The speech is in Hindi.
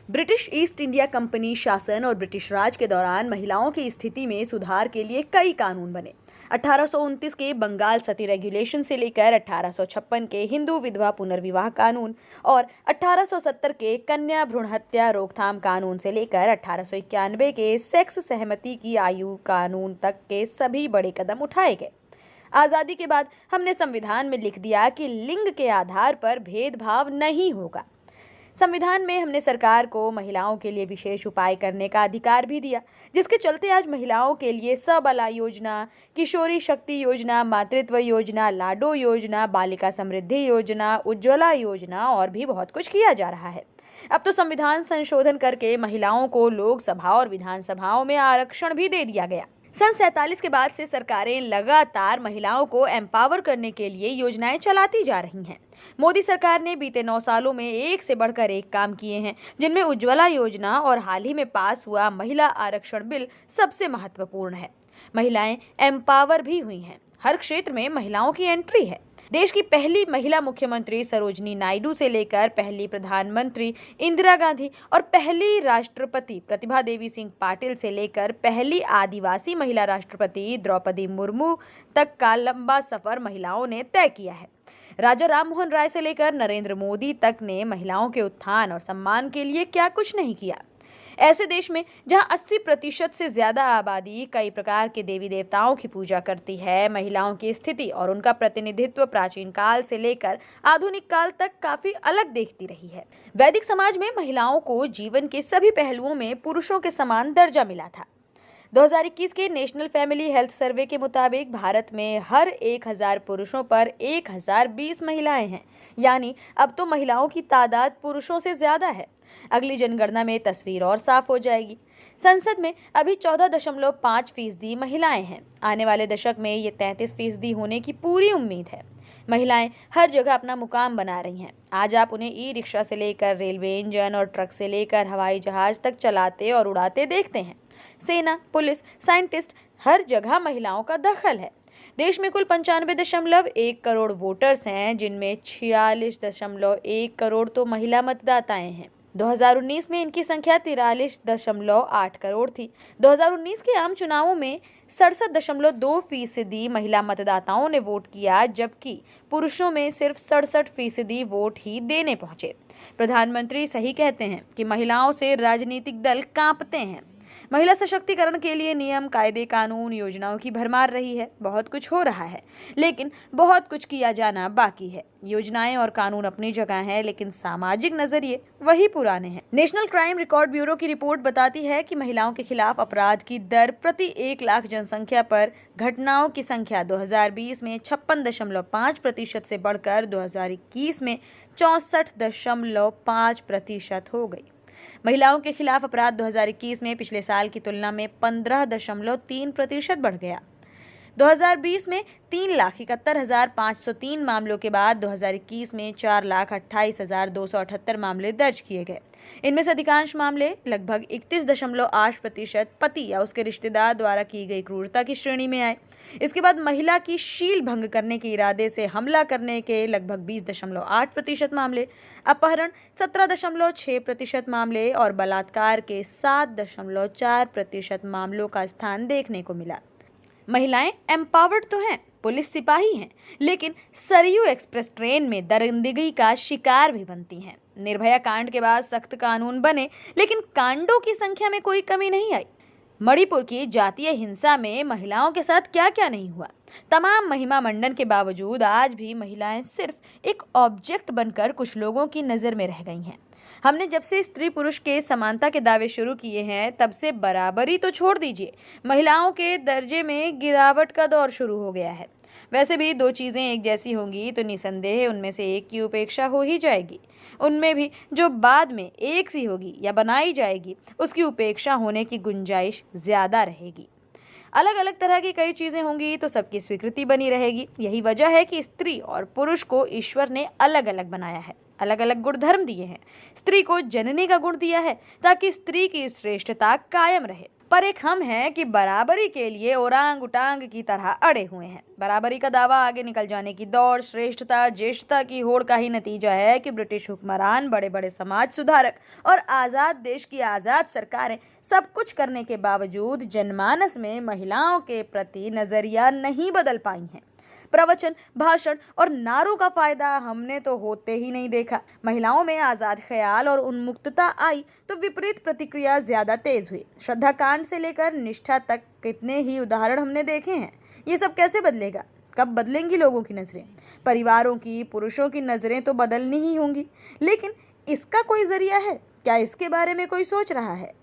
ब्रिटिश ईस्ट इंडिया कंपनी शासन और ब्रिटिश राज के दौरान महिलाओं की स्थिति में सुधार के लिए कई कानून बने। 1829 के बंगाल सती रेगुलेशन से लेकर 1856 के हिंदू विधवा पुनर्विवाह कानून और 1870 के कन्या भ्रूण हत्या रोकथाम कानून से लेकर 1891 के सेक्स सहमति की आयु कानून तक के सभी बड़े कदम उठाए गए। आज़ादी के बाद हमने संविधान में लिख दिया कि लिंग के आधार पर भेदभाव नहीं होगा। संविधान में हमने सरकार को महिलाओं के लिए विशेष उपाय करने का अधिकार भी दिया, जिसके चलते आज महिलाओं के लिए सबला योजना, किशोरी शक्ति योजना, मातृत्व योजना, लाडो योजना, बालिका समृद्धि योजना, उज्ज्वला योजना और भी बहुत कुछ किया जा रहा है। अब तो संविधान संशोधन करके महिलाओं को लोकसभा और विधानसभाओं में आरक्षण भी दे दिया गया। सन 47 के बाद से सरकारें लगातार महिलाओं को एम्पावर करने के लिए योजनाएं चलाती जा रही हैं। मोदी सरकार ने बीते 9 सालों में एक से बढ़कर एक काम किए हैं, जिनमें उज्ज्वला योजना और हाल ही में पास हुआ महिला आरक्षण बिल सबसे महत्वपूर्ण है। महिलाएं एम्पावर भी हुई हैं। हर क्षेत्र में महिलाओं की एंट्री है। देश की पहली महिला मुख्यमंत्री सरोजिनी नायडू से लेकर पहली प्रधानमंत्री इंदिरा गांधी और पहली राष्ट्रपति प्रतिभा देवी सिंह पाटिल से लेकर पहली आदिवासी महिला राष्ट्रपति द्रौपदी मुर्मू तक का लंबा सफर महिलाओं ने तय किया है। राजा राम मोहन राय से लेकर नरेंद्र मोदी तक ने महिलाओं के उत्थान और सम्मान के लिए क्या कुछ नहीं किया। ऐसे देश में जहां 80% से ज्यादा आबादी कई प्रकार के देवी देवताओं की पूजा करती है, महिलाओं की स्थिति और उनका प्रतिनिधित्व प्राचीन काल से लेकर आधुनिक काल तक काफी अलग देखती रही है। वैदिक समाज में महिलाओं को जीवन के सभी पहलुओं में पुरुषों के समान दर्जा मिला था। 2021 के नेशनल फैमिली हेल्थ सर्वे के मुताबिक भारत में हर 1000 पुरुषों पर 1020 महिलाएं हैं, यानी अब तो महिलाओं की तादाद पुरुषों से ज्यादा है। अगली जनगणना में तस्वीर और साफ हो जाएगी। संसद में अभी 14.5% महिलाएं हैं। आने वाले दशक में ये 33% होने की पूरी उम्मीद है। महिलाएं हर जगह अपना मुकाम बना रही हैं। आज आप उन्हें ई रिक्शा से लेकर रेलवे इंजन और ट्रक से लेकर हवाई जहाज तक चलाते और उड़ाते देखते हैं। सेना, पुलिस, साइंटिस्ट, हर जगह महिलाओं का दखल है। देश में कुल 95.1 करोड़ वोटर्स हैं, जिनमें 46.1 करोड़ तो महिला मतदाताएं हैं। 2019 में इनकी संख्या 43.8 करोड़ थी। 2019 के आम चुनावों में 67.2% महिला मतदाताओं ने वोट किया, जबकि पुरुषों में सिर्फ 67% वोट ही देने पहुंचे। प्रधानमंत्री सही कहते हैं कि महिलाओं से राजनीतिक दल कांपते हैं। महिला सशक्तिकरण के लिए नियम, कायदे, कानून, योजनाओं की भरमार रही है। बहुत कुछ हो रहा है, लेकिन बहुत कुछ किया जाना बाकी है। योजनाएं और कानून अपनी जगह हैं, लेकिन सामाजिक नजरिए वही पुराने हैं। नेशनल क्राइम रिकॉर्ड ब्यूरो की रिपोर्ट बताती है कि महिलाओं के खिलाफ अपराध की दर प्रति 1 लाख जनसंख्या पर घटनाओं की संख्या 2020 में 56.5% से बढ़कर 2021 में 64.5% हो गई। महिलाओं के खिलाफ अपराध 2021 में पिछले साल की तुलना में 15.3% बढ़ गया। 2020 में 3,71,503 मामलों के बाद 2021 में 4,28,278 मामले दर्ज किए गए। इनमें से अधिकांश मामले लगभग 31.8% पति या उसके रिश्तेदार द्वारा की गई क्रूरता की श्रेणी में आए। इसके बाद महिला की शील भंग करने के इरादे से हमला करने के लगभग 20.8% मामले, अपहरण 17.6% मामले और बलात्कार के 7.4% मामलों का स्थान देखने को मिला। महिलाएं एम्पावर्ड तो हैं, पुलिस सिपाही हैं, लेकिन सरयू एक्सप्रेस ट्रेन में दरिंदगी का शिकार भी बनती हैं। निर्भया कांड के बाद सख्त कानून बने, लेकिन कांडों की संख्या में कोई कमी नहीं आई। मणिपुर की जातीय हिंसा में महिलाओं के साथ क्या क्या नहीं हुआ। तमाम महिमा मंडन के बावजूद आज भी महिलाएं सिर्फ एक ऑब्जेक्ट बनकर कुछ लोगों की नज़र में रह गई हैं। हमने जब से स्त्री पुरुष के समानता के दावे शुरू किए हैं, तब से बराबरी तो छोड़ दीजिए, महिलाओं के दर्जे में गिरावट का दौर शुरू हो गया है। वैसे भी दो चीज़ें एक जैसी होंगी तो निसंदेह उनमें से एक की उपेक्षा हो ही जाएगी। उनमें भी जो बाद में एक सी होगी या बनाई जाएगी, उसकी उपेक्षा होने की गुंजाइश ज़्यादा रहेगी। अलग अलग तरह की कई चीज़ें होंगी तो सबकी स्वीकृति बनी रहेगी। यही वजह है कि स्त्री और पुरुष को ईश्वर ने अलग अलग बनाया है, अलग अलग गुणधर्म दिए हैं। स्त्री को जननी का गुण दिया है ताकि स्त्री की श्रेष्ठता कायम रहे। पर एक हम हैं कि बराबरी के लिए ओरांग उटांग की तरह अड़े हुए हैं। बराबरी का दावा आगे निकल जाने की दौड़, श्रेष्ठता, ज्येष्ठता की होड़ का ही नतीजा है कि ब्रिटिश हुक्मरान, बड़े बड़े समाज सुधारक और आजाद देश की आजाद सरकारें सब कुछ करने के बावजूद जनमानस में महिलाओं के प्रति नजरिया नहीं बदल पाई हैं। प्रवचन, भाषण और नारों का फायदा हमने तो होते ही नहीं देखा। महिलाओं में आजाद ख्याल और उन्मुक्तता आई तो विपरीत प्रतिक्रिया ज्यादा तेज हुई। श्रद्धा कांड से लेकर निष्ठा तक कितने ही उदाहरण हमने देखे हैं। ये सब कैसे बदलेगा? कब बदलेंगी लोगों की नजरें? परिवारों की, पुरुषों की नजरें तो बदलनी ही होंगी, लेकिन इसका कोई जरिया है क्या? इसके बारे में कोई सोच रहा है?